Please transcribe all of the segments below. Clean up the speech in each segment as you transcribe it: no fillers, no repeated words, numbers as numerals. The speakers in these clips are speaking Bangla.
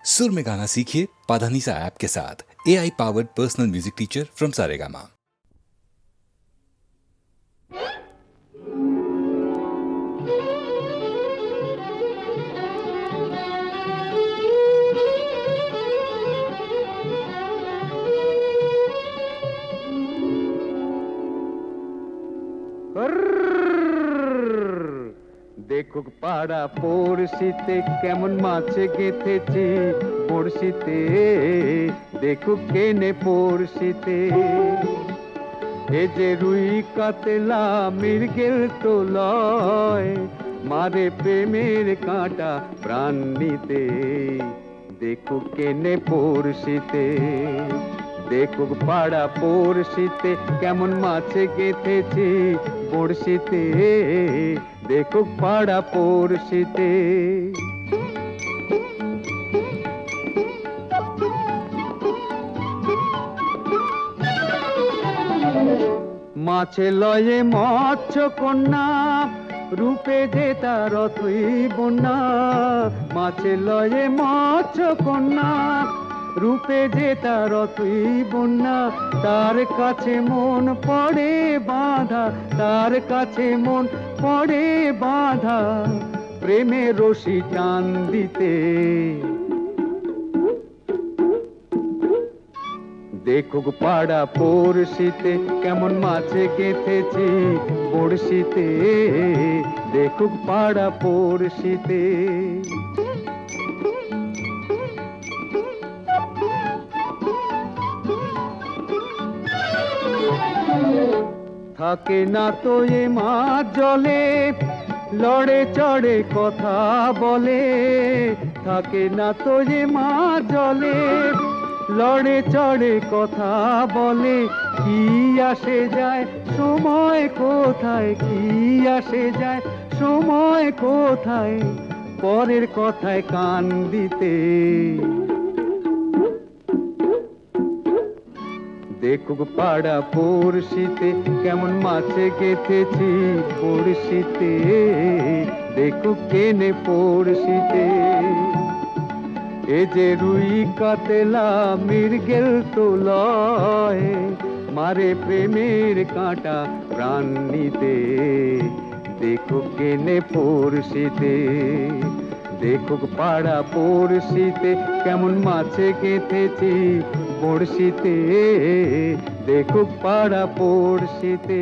सुर में गाना सीखिए पाधानीसा ऐप के साथ। AI powered personal music teacher from Saregama. দেখুক পাড়া পড়শিতে কেমন মাছে গেথেছি পড়শিতে, দেখুক কেনে পড়শিতে। এ যে রুই কাতলা মৃগেল তো লয়, মারে প্রেমের কাঁটা প্রাণ নিতে, দেখুক কেনে পড়শিতে। দেখুক পাড়া পড়শিতে কেমন মাছে গেথেছি বড়শিতে, দেখুক পাড়া পড়শিতে। মাছে লয়ে মৎস্য কন্যা, রূপে যে তার অথই বন্যা। মাছে লয়ে মৎস্য কন্যা, রূপে যে তার অথই বন্যা। তার কাছে মন পড়ে বাঁধা, তার কাছে মন পড়ে বাঁধা, প্রেমে রশি টান দিতে। দেখুক পাড়া পড়শিতে কেমন মাছে গেথেছি বড়শিতে, দেখুক পাড়া পড়শিতে। থাকে না তো এ মাছ জলে, লড়ে চড়ে কথা বলে। থাকে না তো এ মাছ জলে, লড়ে চড়ে কথা বলে। কি আসে যায় সময় কোথায়, কি আসে যায় সময় কোথায়, পরের কথায় কান দিতে। দেখুক পাড়া পড়শিতে কেমন মাছে গেথেছি পড়শিতে, দেখুক কেনে পড়শিতে। এ যে রুই কাতলা মৃগেল তো লয়, মারে প্রেমের কাঁটা প্রাণ নিতে, দেখুক কেনে পড়শিতে। দেখুক পাড়া পড়শিতে কেমন মাছে গেথেছি বড়শিতে, দেখুক পাড়া পড়শিতে।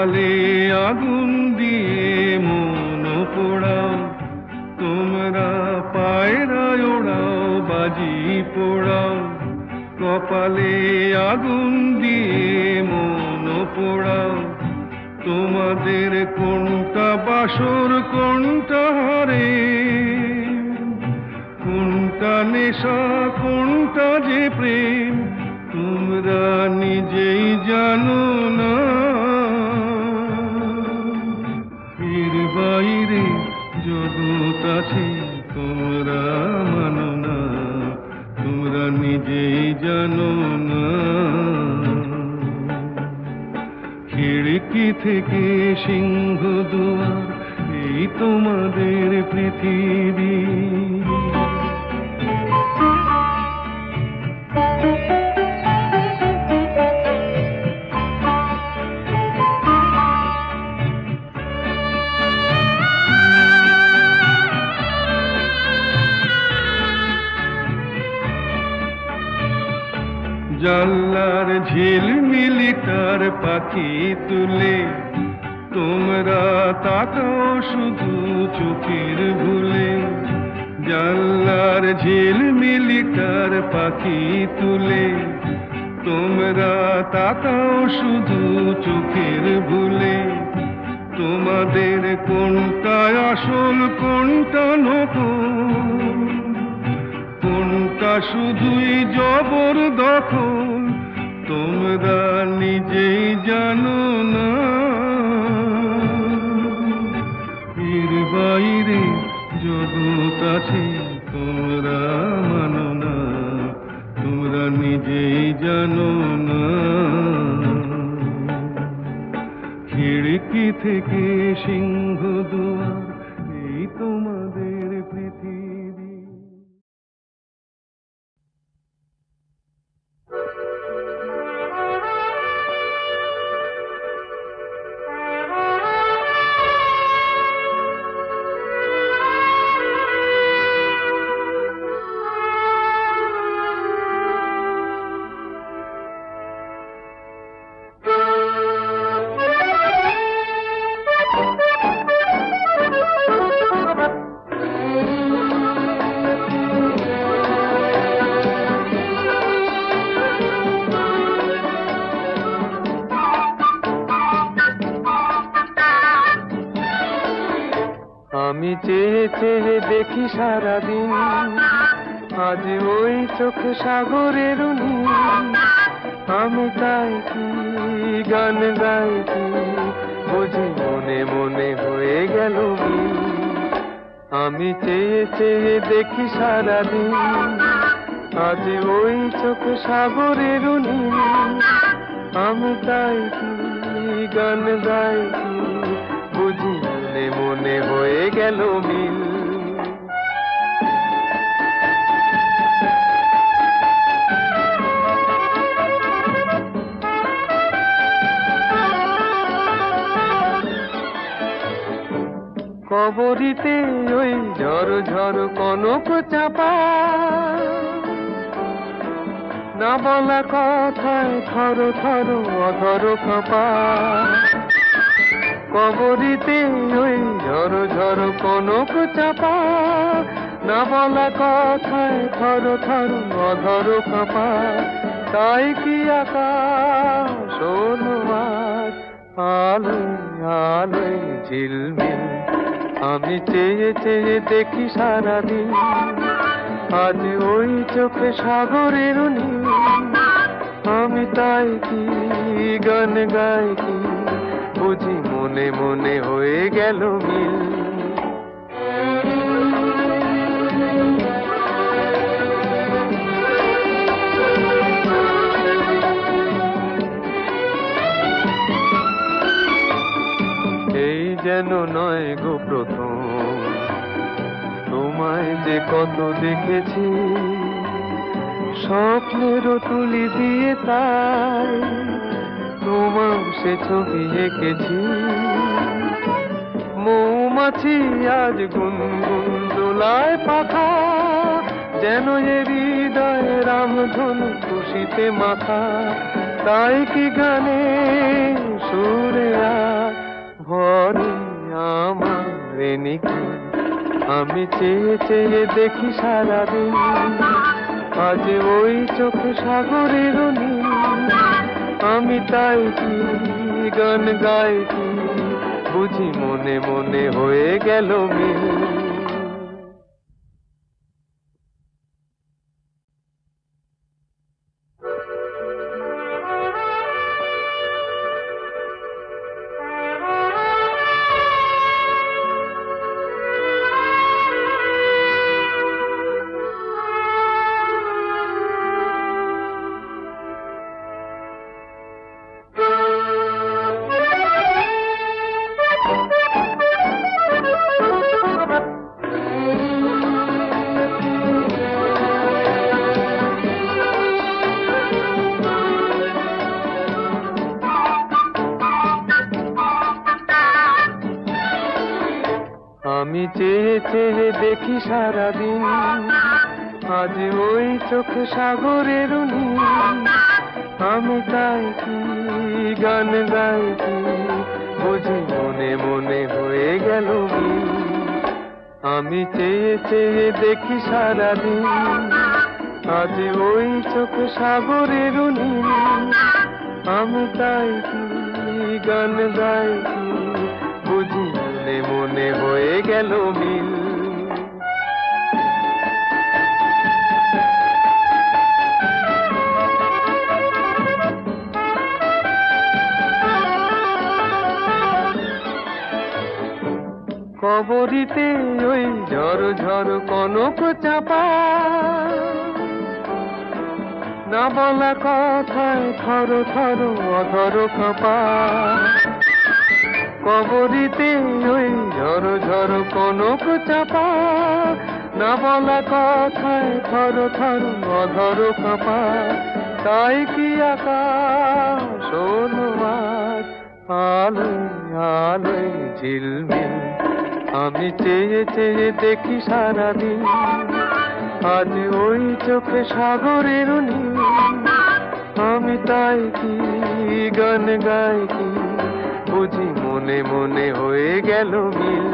কপালে আগুন দিয়ে মন পোড়াও, তোমরা পায়রায় ওড়াও বাজি পোড়াও, কপালে আগুন দিয়ে মন পোড়াও, তোমাদের কোনটা বাসর কোনটা হারে, কোনটা নেশা কোনটা যে প্রেম তোমরা নিজেই জানো না। এর বাইরে জগৎ আছে তোমরা মানো না, তোমরা নিজেই জানো না। খিড়কি থেকে সিংহ দুয়ার এই তোমাদের পৃথিবী। জানলার ঝিলমিলিটার পাখি তুলে তোমরা তাকাও শুধু চোখের ভুলে, জানলার ঝিলমিলিটার পাখি তুলে তোমরা তাকাও শুধু চোখের ভুলে, তোমাদের কোনটা আসল কোনটা নকল, কোনটা শুধুই জবর দখল তোমরা নিজেই জানো না। এর বাইরে জগৎ আছে তোমরা মানো না, তোমরা নিজেই জানো না। খিড়কি থেকে সিংহ দুয়ার এই তোমাদের পৃথিবী। আমি চেয়ে চেয়ে দেখি সারাদিন, আজ ওই চোখে সাগরের নীল, আমি তাই কি গান গাই কি বুঝি মনে মনে হয়ে গেল মিল। আমি চেয়ে চেয়ে দেখি সারাদিন, আজ ওই চোখে সাগরের নীল, আমি তাই কি গান গাই কি বুঝি মনে মনে হয়ে গেল মিল। কবরিতে ওই ঝড় ঝড় কনক চাপা, না বলা কথায় থর থর অধর কাঁপা। কবরিতে ওই ঝড় ঝড় কনক চাপা, না বলা কথায় থর থর অধর কাঁপা। তাই কি আকাশ হলো আজ আলোয় আলোয় ঝিলমিল। আমি চেয়ে চেয়ে দেখি সারাদিন, আজ ওই চোখে সাগরের নীল, আমি তাই কি গান গাই কি বুঝি মনে মনে হয়ে গেল মিল। এই যেন নয় গো প্রথম তোমায় যে কত দেখেছি, স্বপ্নেরও তুলি দিয়ে তাই তোমার সে ছবি এঁকেছি। মৌমাছি আজ গুনগুন দোলায় পাখা, যেন এ হৃদয়ে রামধনু খুশিতে মাখা। তাই কি গানে সুরে আর ভরে আমার নিখি আমি চেয়ে চেয়ে দেখি সারাদিন আজ ওই চোখ সাগরের নীল আমি তাই কি গান গাই কি বুঝি মনে মনে হয়ে গেল মিল আমি চেয়ে চেয়ে দেখি সারাদিন আজ ওই চোখ সাগরের নীল আমি তাই কি গান গাই কি বুঝি মনে মনে হয়ে গেল মিল আমি চেয়ে চেয়ে দেখি সারাদিন আজ ওই চোখ সাগরের নীল আমি তাই কি গান গাই কি বুঝি মনে মনে হয়ে গেল মিল কবরিতে ওই ঝড় ঝড় কনক চাপা না বলা কথায় থর থর অধর খপা কবরিতে ওই ঝড় ঝড় কনক চাপা না বলা কথায় থর থর অধর খপা তাই কি আকাশ হলো আজ আলোয় আলোয় ঝিলমিল আমি চেয়ে চেয়ে দেখি সারাদিন আজ ওই চোখে সাগরের নীল আমি তাই কি গান গাই কি বুঝি মনে মনে হয়ে গেল মিল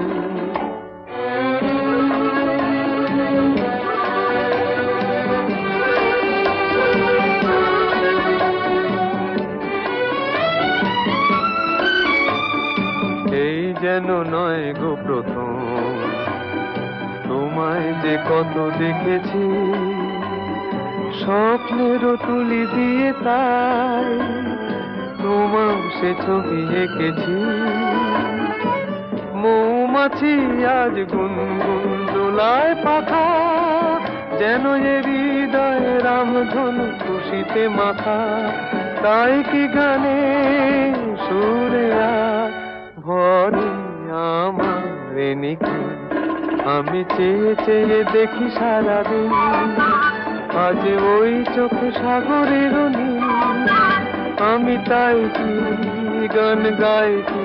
এই যেন নয় গো প্রথম তোমায় যে কত দেখেছি স্বপ্নেরও তুলি দিয়ে তাই তোমার সে ছবি এঁকেছি মৌমাছি আজ গুনগুন দোলায় পাখা যেন এ হৃদয় রামধনু খুশিতে মাথা তাই কি গানে সুরে আর ভরে আমার নিখি আমি চেয়ে চেয়ে দেখি সারাদিন আজ ওই চোখ সাগরের নীল আমি তাই কি গান গাই কি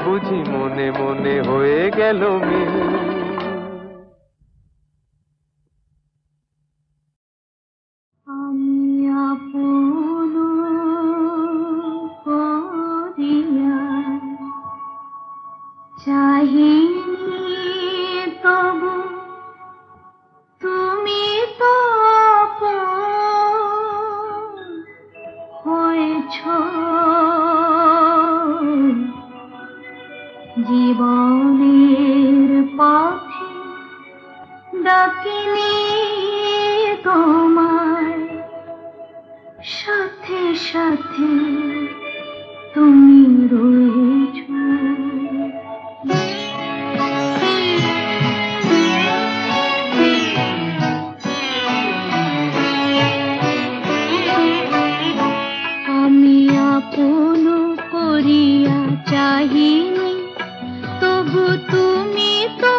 বুঝি মনে মনে হয়ে গেল মিল আমি আপন করিয়া চাহিনি তবু তুমি তো আপন হয়েছ জীবনের পথে ডাকিনি তোমায় সাথে সাথে তুমি রয়েছ আমি আপন করিয়া চাহিনি তবু তুমি তো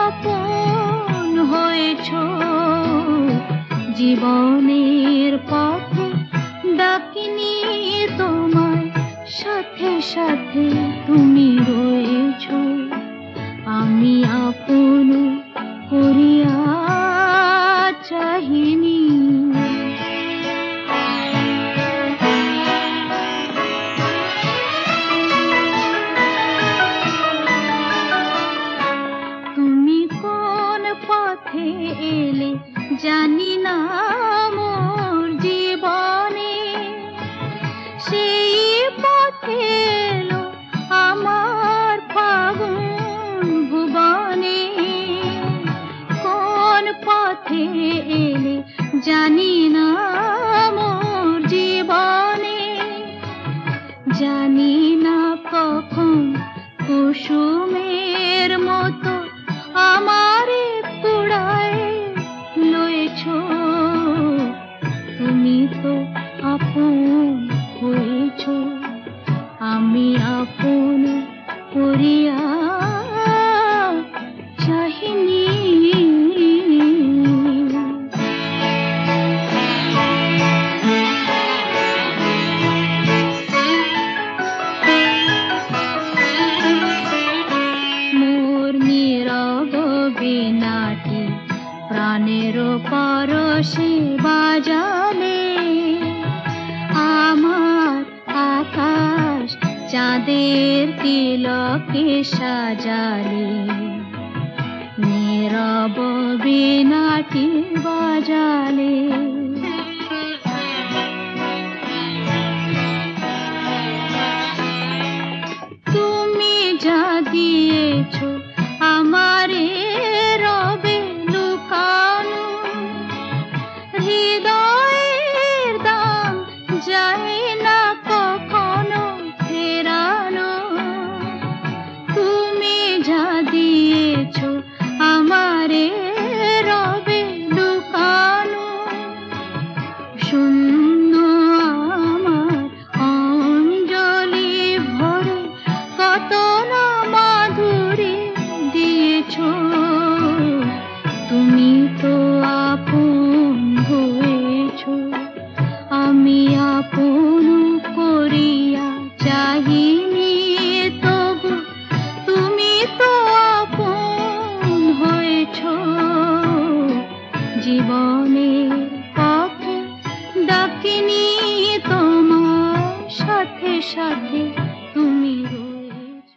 আপন হয়েছ জীবনের পথে ডাকিনি তোমায় সাথে সাথে তুমি রয়েছ আমি আপন করিয়া চাহিনি এলে জানি না মোর জীবনে সেই পথে এলো আমার ফাগুন ভুবনে কোন পথে এলে জানি না মোর জীবনে জানি না কখন কুসুমের মতো আমারে কুড়ায় লয়েছ তুমি তো আপন হয়েছ আমি আপন করিয়া চাহিনি প্রাণের পরশে বাজালে আমার আকাশ চাঁদের তিলকে সাজালে নীরব বীণাটি বাজালে তুমি যা দিয়েছ আমারে রবে লুকানো হৃদয়ের দাম যায় না কখনো ফেরানো তুমি যা দিয়েছ আমারে রবে লুকানো শূন্য আমার অঞ্জলি ভরে কত না মাধুরী দিয়েছ তুমি তো আপন হয়েছ আমি আপন করিয়া চাহিনি তবু তুমি তো আপন হয়েছ জীবনের পথে ডাকিনি তোমার সাথে সাথে তুমি রয়েছ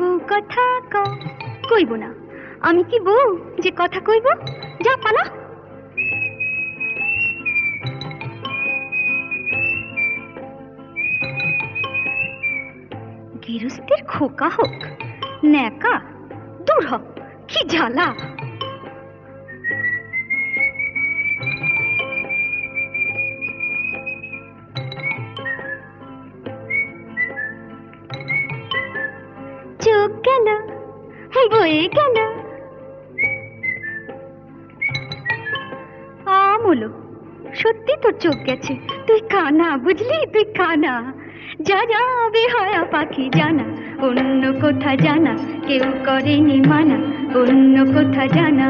বউ কথা কইব না আমি কি বউ যে কথা কইব যা পালা গৃহস্থের খোকা হোক ন্যাকা দূর হোক কি জ্বালা চোখ গেল বয়ে গেল আমলো সত্যি তোর চোখ গেছে তুই কানা বুঝলি তুই কানা যা যা বেহায়া পাখি জানা অন্য কোথা জানা কেউ করেনি মানা অন্য কোথা জানা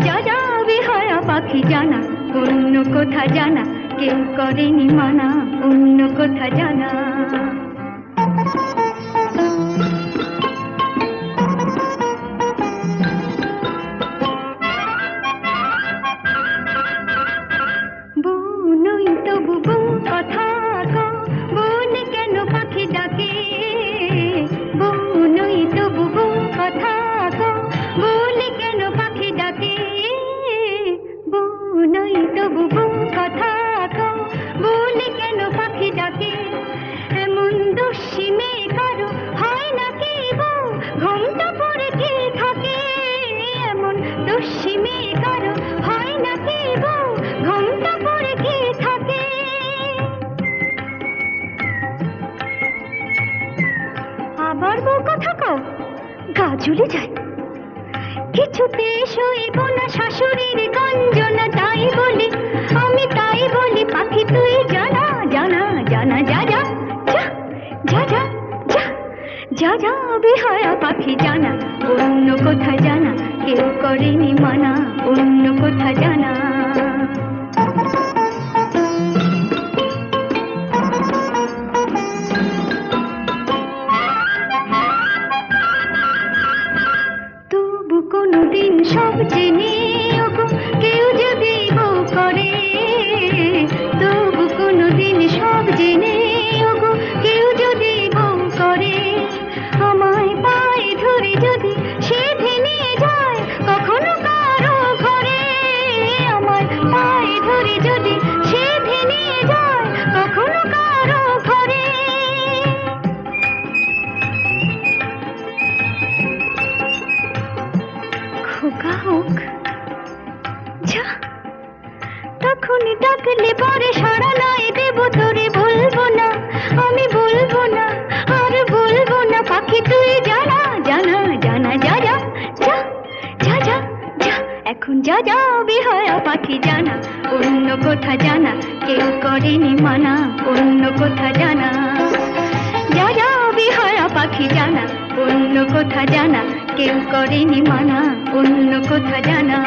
যা যা বেহায়া পাখি জানা অন্য কোথা জানা কেউ করেনি মানা অন্য কোথা জানা গাজুলে যায় কিছুতে সইব না শাশুড়ির গঞ্জনা তাই বলি আমি তাই বলি পাখি তুই জানা জানা জানা যা যা যা যা যা যা যা বেহায়া পাখি জানা অন্য কোথা জানা কেউ করেনি মানা অন্য কোথা জানা সব জেনে কেউ যদি বউ করে তবু কোনো করে যদি সেধে নিয়ে যায় কখনো কারো ঘরে। খোকা হোক যা, তখনই ডাকলে পরে সাড়া নাই দেব তোরে, বলবো না আমি বলবো না আর বলবো না পাখি তুই জানা জানা জানা যা যা যা যা যা যা, এখন যা যা বেহায়া পাখি জানা, অন্য কথা জানা কেউ করেনি মানা, অন্য কথা জানা। যা যা বেহায়া পাখি জানা, অন্য কথা জানা কেউ করেনি মানা, অন্য কথা জানা।